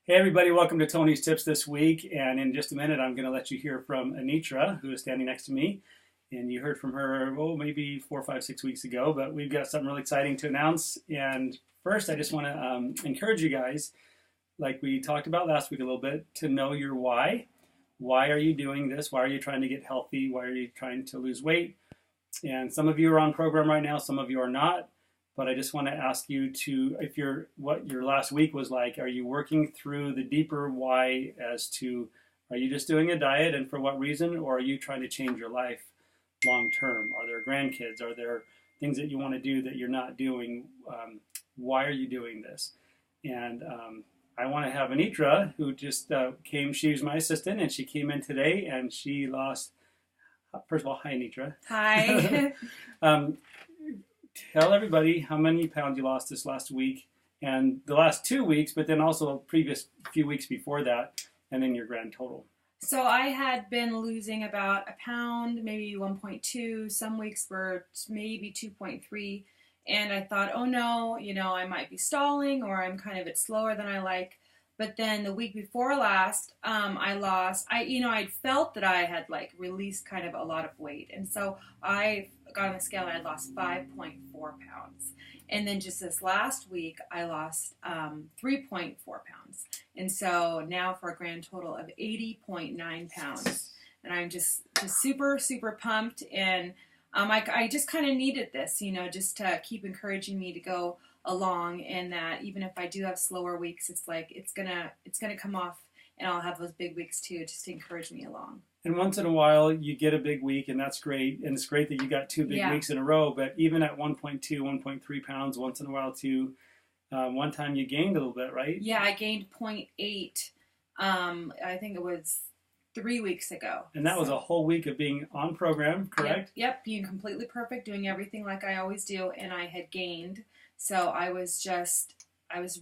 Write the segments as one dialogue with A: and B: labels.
A: Hey everybody, welcome to Tony's Tips this week. And in just a minute, I'm going to let you hear from Anitra, who is standing next to me. And you heard from her, maybe 4, 5, 6 weeks ago, but we've got something really exciting to announce. And first, I just want to encourage you guys, like we talked about last week a little bit, to know your why. Why are you doing this? Why are you trying to get healthy? Why are you trying to lose weight? And some of you are on program right now, some of you are not. But I just want to ask you to, what your last week was like, are you working through the deeper why as to, are you just doing a diet and for what reason, or are you trying to change your life long term? Are there grandkids? Are there things that you want to do that you're not doing? Why are you doing this? And I want to have Anitra, who just came, she was my assistant, and she came in today and she lost, first of all, hi Anitra.
B: Hi.
A: Tell everybody how many pounds you lost this last week and the last 2 weeks, but then also previous few weeks before that, and then your grand total.
B: So I had been losing about a pound, maybe 1.2. Some weeks were maybe 2.3. And I thought, oh no, I might be stalling or I'm kind of a bit slower than I like. But then the week before last, I felt that I had released kind of a lot of weight. And so I got on the scale and I lost 5.4 pounds. And then just this last week, I lost 3.4 pounds. And so now for a grand total of 80.9 pounds. And I'm just super, super pumped. And I just kind of needed this, just to keep encouraging me to go along, and that even if I do have slower weeks, it's gonna come off, and I'll have those big weeks too, just to encourage me along.
A: And once in a while you get a big week, and that's great, and it's great that you got 2 big weeks in a row. But even at 1.2, 1.3 pounds, once in a while too, one time you gained a little bit, right?
B: Yeah, I gained 0.8. I think it was 3 weeks ago.
A: And that was a whole week of being on program, correct?
B: Yep, being completely perfect, doing everything like I always do, and I had gained. So I was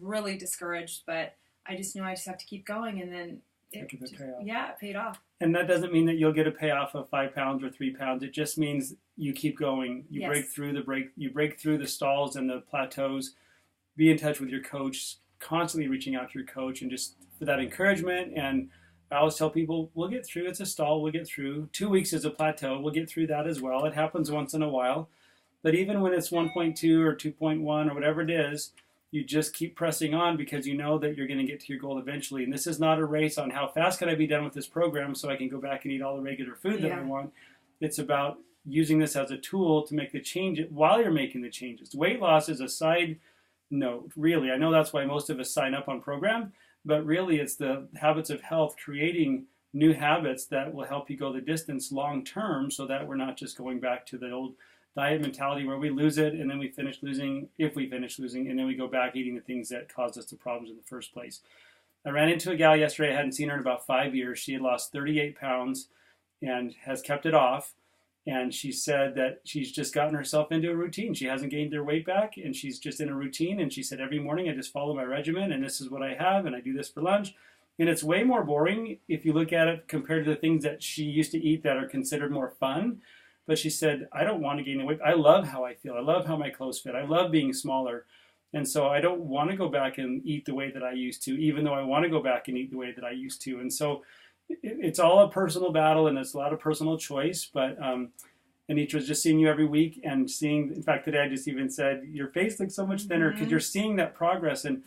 B: really discouraged, but I just knew I just have to keep going, and then it paid off.
A: And that doesn't mean that you'll get a payoff of 5 pounds or 3 pounds. It just means you keep going. You break through the stalls and the plateaus. Be in touch with your coach, constantly reaching out to your coach, and just for that encouragement. And I always tell people, we'll get through. It's a stall. We'll get through. 2 weeks is a plateau. We'll get through that as well. It happens once in a while. But even when it's 1.2 or 2.1 or whatever it is, you just keep pressing on because you know that you're going to get to your goal eventually. And this is not a race on how fast can I be done with this program so I can go back and eat all the regular food that I want. It's about using this as a tool to make the change while you're making the changes. Weight loss is a side note, really. I know that's why most of us sign up on program, but really it's the habits of health, creating new habits that will help you go the distance long term, so that we're not just going back to the old diet mentality where we lose it and then we finish losing, if we finish losing, and then we go back eating the things that caused us the problems in the first place. I ran into a gal yesterday. I hadn't seen her in about 5 years. She had lost 38 pounds and has kept it off. And she said that she's just gotten herself into a routine. She hasn't gained her weight back, and she's just in a routine. And she said, every morning I just follow my regimen, and this is what I have, and I do this for lunch. And it's way more boring if you look at it compared to the things that she used to eat that are considered more fun. But she said, I don't want to gain the weight. I love how I feel. I love how my clothes fit. I love being smaller. And so I don't want to go back and eat the way that I used to, even though I want to go back and eat the way that I used to. And so it's all a personal battle, and it's a lot of personal choice. But Anitra's just seeing you every week and seeing, in fact, today I just even said, your face looks so much thinner because you're seeing that progress. And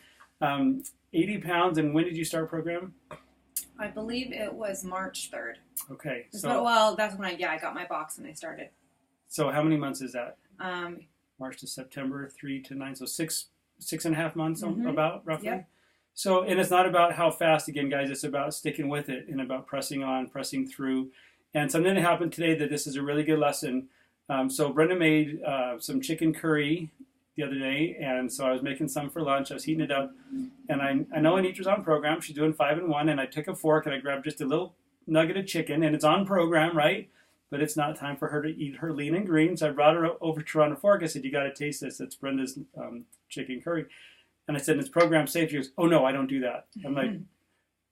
A: 80 pounds, and when did you start program?
B: I believe it was March 3rd.
A: Okay.
B: That's when I got my box and I started.
A: So how many months is that? March to September, 3 to 9. So six and a half months about, roughly. Yep. So, and it's not about how fast, again, guys, it's about sticking with it and about pressing on, pressing through. And something that happened today that this is a really good lesson. So Brenda made some chicken curry the other day, and so I was making some for lunch. I was heating it up, and I know Anitra's on program. She's doing 5 and 1, and I took a fork and I grabbed just a little nugget of chicken, and it's on program, right? But it's not time for her to eat her lean and green. So I brought her over to her on a fork. I said, you got to taste this. It's Brenda's chicken curry. And I said, it's program safe. She goes, oh no, I don't do that. I'm like,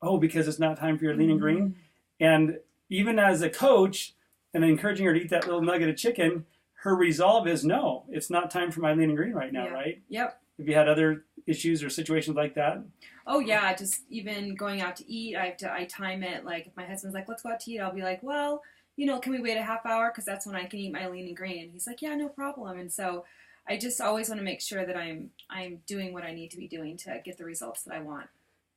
A: oh, because it's not time for your lean and green. And even as a coach and encouraging her to eat that little nugget of chicken, her resolve is, no, it's not time for my lean and green right now, right?
B: Yep.
A: Have you had other issues or situations like that?
B: Oh yeah, just even going out to eat, I time it. Like if my husband's like, let's go out to eat, I'll be like, well, can we wait a half hour? Because that's when I can eat my lean and green. And he's like, yeah, no problem. And so I just always want to make sure that I'm doing what I need to be doing to get the results that I want.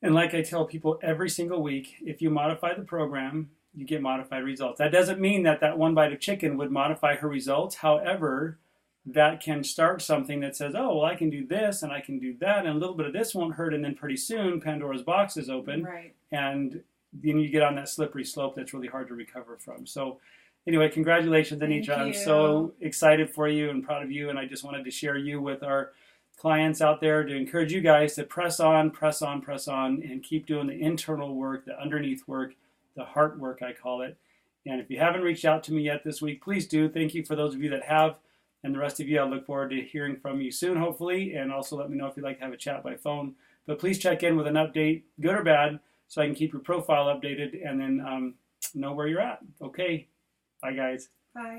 A: And like I tell people every single week, if you modify the program, you get modified results. That doesn't mean that one bite of chicken would modify her results. However, that can start something that says, oh, well, I can do this and I can do that, and a little bit of this won't hurt. And then pretty soon, Pandora's box is open.
B: Right.
A: And then you get on that slippery slope that's really hard to recover from. So anyway, congratulations, Anitra. I'm so excited for you and proud of you. And I just wanted to share you with our clients out there to encourage you guys to press on, and keep doing the internal work, the underneath work, the heart work, I call it. And if you haven't reached out to me yet this week, please do. Thank you for those of you that have. And the rest of you, I look forward to hearing from you soon, hopefully. And also let me know if you'd like to have a chat by phone. But please check in with an update, good or bad, so I can keep your profile updated and then know where you're at. Okay. Bye, guys.
B: Bye.